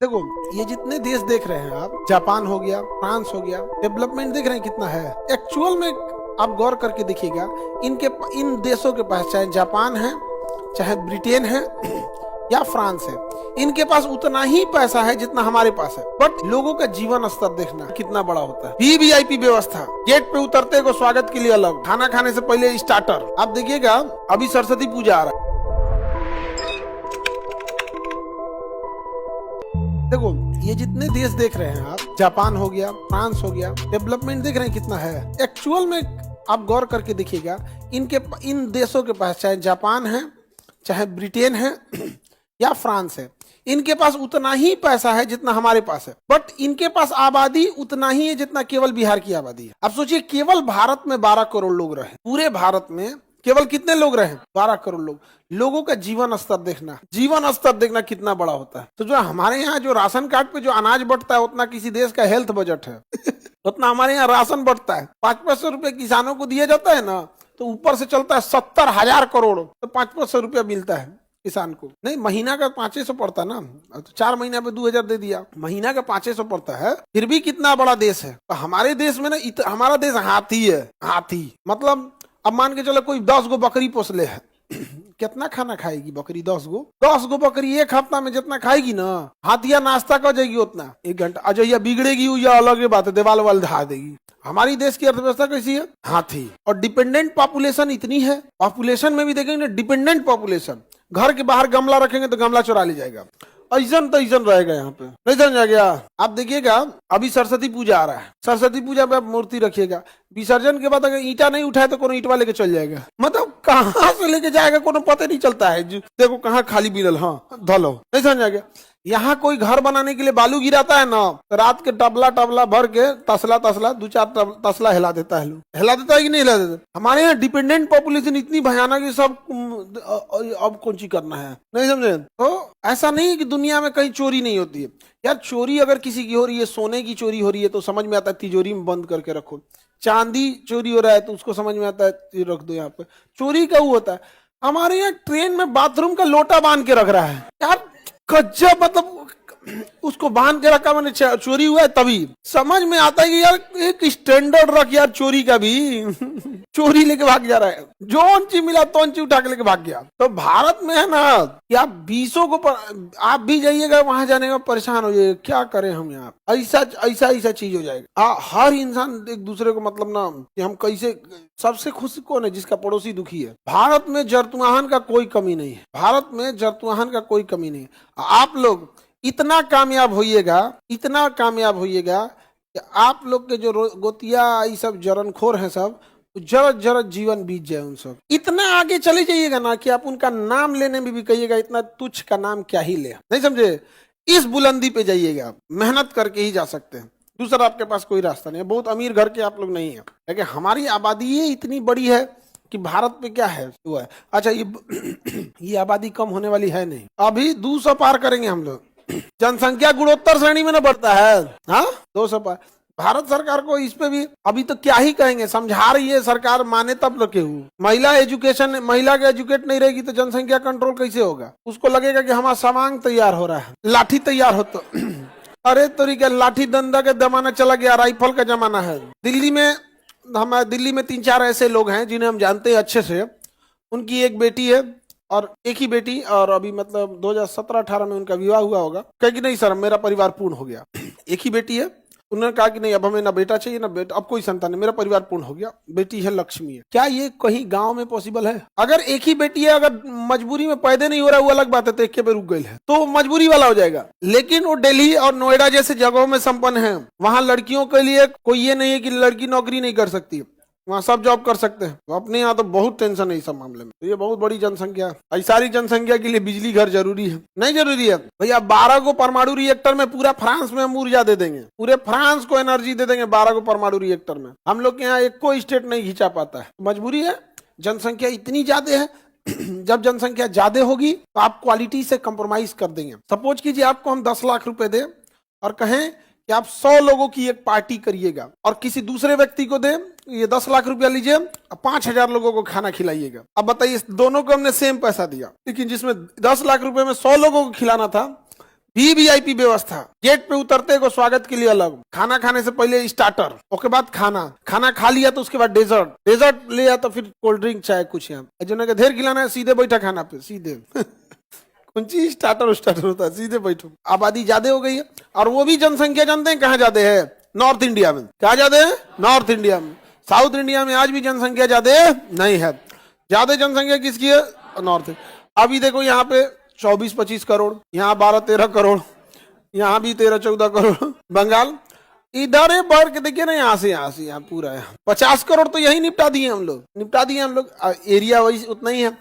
देखो, ये जितने देश देख रहे हैं आप, जापान हो गया, फ्रांस हो गया, डेवलपमेंट देख रहे हैं कितना है एक्चुअल में। आप गौर करके देखिएगा, इन देशों के पास चाहे जापान है, चाहे ब्रिटेन है या फ्रांस है, इनके पास उतना ही पैसा है जितना हमारे पास है, बट लोगों का जीवन स्तर देखना कितना बड़ा होता है। वीवीआईपी व्यवस्था, गेट पे उतरते को स्वागत के लिए अलग, खाना खाने से पहले स्टार्टर। आप देखिएगा, अभी सरस्वती पूजा आ रहा है। देखो, ये जितने देश देख रहे हैं आप, जापान हो गया, फ्रांस हो गया, डेवलपमेंट देख रहे हैं कितना है एक्चुअल में। आप गौर करके देखिएगा, इन देशों के पास चाहे जापान है, चाहे ब्रिटेन है या फ्रांस है, इनके पास उतना ही पैसा है जितना हमारे पास है, बट इनके पास आबादी उतना ही है जितना केवल बिहार की आबादी है। अब सोचिए, केवल भारत में 12 करोड़ लोग रहे, पूरे भारत में केवल कितने लोग रहे? 12 करोड़ लोग। लोगों का जीवन स्तर देखना कितना बड़ा होता है। तो जो हमारे यहाँ जो राशन कार्ड पे जो अनाज बंटता है, उतना किसी देश का हेल्थ बजट है उतना हमारे यहाँ राशन बंटता है। 500 रुपए किसानों को दिया जाता है ना, तो ऊपर से चलता है 70,000 करोड़, तो 500 रुपया मिलता है किसान को। नहीं, महीना का 500 पड़ता ना, तो 4 महीना पे 2000 दे दिया, महीना का 500 पड़ता है। फिर भी कितना बड़ा देश है। तो हमारे देश में ना, हमारा देश हाथी है, हाथी मतलब अब मान के चलो कोई 10 गो बकरी पोस ले है कितना खाना खाएगी बकरी? 10 गो बकरी एक हफ्ता में जितना खाएगी ना, हाथिया नाश्ता कर जाएगी उतना 1 घंटा। अजय बिगड़ेगी या अलग बात है, देवाल वाल ढा देगी। हमारी देश की अर्थव्यवस्था कैसी है? हाथी। और डिपेंडेंट पॉपुलेशन इतनी है, पॉपुलेशन में भी देखेंगे ना, डिपेंडेंट पॉपुलेशन। घर के बाहर गमला रखेंगे तो गमला चुरा ले जाएगा, ऐसन तो ऐसन रहेगा यहाँ पे, नहीं समझा गया? आप देखिएगा, अभी सरस्वती पूजा आ रहा है, सरस्वती पूजा पे आप मूर्ति रखिएगा, विसर्जन के बाद अगर ईंटा नहीं उठाए तो कोनो ईंटवा लेके चल जाएगा। मतलब कहाँ से लेके जाएगा कोनो पता नहीं चलता है। देखो कहाँ खाली मिलल, हाँ धलो, नहीं समझा गया? यहाँ कोई घर बनाने के लिए बालू गिराता है ना, तो रात के टबला भर के तसला 2-4 तसला हिला देता है। हिला देता है कि नहीं हिला देता? हमारे यहाँ डिपेंडेंट पॉपुलेशन इतनी भयानक है, सब अब कौन सी करना है, नहीं समझे? तो ऐसा नहीं कि दुनिया में कहीं चोरी नहीं होती है यार। चोरी अगर किसी की हो रही है, सोने की चोरी हो रही है तो समझ में आता है तिजोरी में बंद करके रखो। चांदी चोरी हो रहा है तो उसको समझ में आता है रख दो यहाँ पे। चोरी का वो होता है। हमारे यहाँ ट्रेन में बाथरूम का लोटा बांध के रख रहा है यार, गजब। मतलब उसको बांध के रखा, मैंने चोरी हुआ है तभी समझ में आता है कि यार एक स्टैंडर्ड रख यार, चोरी का भी चोरी लेके भाग जा रहा है, जो चीज मिला तो चीज उठा के लेके भाग गया। तो भारत में है ना कि आप 20 को आप भी जाइएगा, वहां जाने का परेशान हो जाइए, क्या करें हम यहाँ, ऐसा चीज हो जाएगा। हर इंसान एक दूसरे को मतलब ना कि हम कैसे, सबसे खुश कौन है? जिसका पड़ोसी दुखी है। भारत में जरतुआहन का कोई कमी नहीं है, भारत में जरतुआहन का कोई कमी नहीं है। आप लोग इतना कामयाब होइएगा कि आप लोग के जो गोतिया ये सब जरनखोर हैं, सब जरा जीवन बीत जाए उन सब। इतना आगे चले जाइएगा ना कि आप उनका नाम लेने में भी कहिएगा इतना तुच्छ का नाम क्या ही ले, नहीं समझे? इस बुलंदी पे जाइएगा, मेहनत करके ही जा सकते हैं, दूसरा आपके पास कोई रास्ता नहीं है। बहुत अमीर घर के आप लोग नहीं है, लेकिन हमारी आबादी ये इतनी बड़ी है कि भारत में क्या है वो है। अच्छा, ये आबादी कम होने वाली है नहीं, अभी 200 पार करेंगे हम लोग। जनसंख्या गुणोत्तर श्रेणी में ना बढ़ता है, हाँ 200 पार। भारत सरकार को इस पे भी अभी तो क्या ही कहेंगे, समझा रही है सरकार, माने तब लगे हुए। महिला के एजुकेट नहीं रहेगी तो जनसंख्या कंट्रोल कैसे होगा? उसको लगेगा कि हमारा सामान तैयार हो रहा है, लाठी तैयार हो तो अरे तरीके लाठी डंडा का जमाना चला गया, राइफल का जमाना है। दिल्ली में 3-4 ऐसे लोग हैं जिन्हें हम जानते हैं अच्छे से। उनकी एक बेटी है और एक ही बेटी, और अभी मतलब 2017-18 में उनका विवाह हुआ होगा। कहे कि नहीं सर मेरा परिवार पूर्ण हो गया, एक ही बेटी है। उन्होंने कहा कि नहीं अब हमें ना बेटा चाहिए ना बेटा, अब कोई संतान नहीं, मेरा परिवार पूर्ण हो गया, बेटी है लक्ष्मी है। क्या ये कहीं गांव में पॉसिबल है? अगर एक ही बेटी है, अगर मजबूरी में पैदा नहीं हो रहा वो अलग बात है, तो एक के पे रुक गई है तो मजबूरी वाला हो जाएगा। लेकिन वो दिल्ली और नोएडा जैसे जगहों में संपन्न है, वहां लड़कियों के लिए कोई ये नहीं है कि लड़की नौकरी नहीं कर सकती, वहाँ सब जॉब कर सकते हैं। तो अपने यहाँ तो बहुत टेंशन है इस सब मामले में। तो ये बहुत बड़ी जनसंख्या है, सारी जनसंख्या के लिए बिजली घर जरूरी है? नहीं जरूरी है भैया। 12 को परमाणु रिएक्टर में पूरा फ्रांस में हम ऊर्जा दे देंगे, पूरे फ्रांस को एनर्जी दे देंगे 12 को परमाणु रिएक्टर में। हम लोग के यहाँ एक को स्टेट नहीं खींचा पाता है, मजबूरी है, जनसंख्या इतनी ज्यादा है। जब जनसंख्या ज्यादा होगी तो आप क्वालिटी से कंप्रोमाइज कर देंगे। सपोज कीजिए आपको हम 10 लाख रुपए दें और कहें कि आप 100 लोगों की एक पार्टी करिएगा, और किसी दूसरे व्यक्ति को दे ये 10 लाख रुपया लीजिए, 5000 लोगों को खाना खिलाइएगा। अब बताइए, दोनों को हमने सेम पैसा दिया, लेकिन जिसमें 10 लाख रुपए में 100 लोगों को खिलाना था, वीवीआईपी व्यवस्था, गेट पे उतरते को स्वागत के लिए अलग, खाना खाने से पहले स्टार्टर, उसके बाद खाना खा लिया तो उसके बाद डेजर्ट लिया तो फिर कोल्ड ड्रिंक चाहे कुछ यहाँ जो घेर खिलाना है, सीधे बैठा खाना पे सीधे कौन चीज स्टार्टर होता है, सीधे बैठो। आबादी ज्यादा हो गई है और वो भी जनसंख्या जानते हैं कहाँ ज्यादा है, नॉर्थ इंडिया में। क्या ज्यादा है? नॉर्थ इंडिया में। साउथ इंडिया में आज भी जनसंख्या ज्यादा नहीं है। ज्यादा जनसंख्या किसकी है? नॉर्थ। अभी देखो यहाँ पे 24-25 करोड़, यहाँ 12-13 करोड़, यहाँ भी 13-14 करोड़। बंगाल इधर है बढ़ के देखिए ना, यहाँ से यहाँ पूरा है 50 करोड़ तो यही निपटा दिए हम लोग। एरिया वही उतना ही है।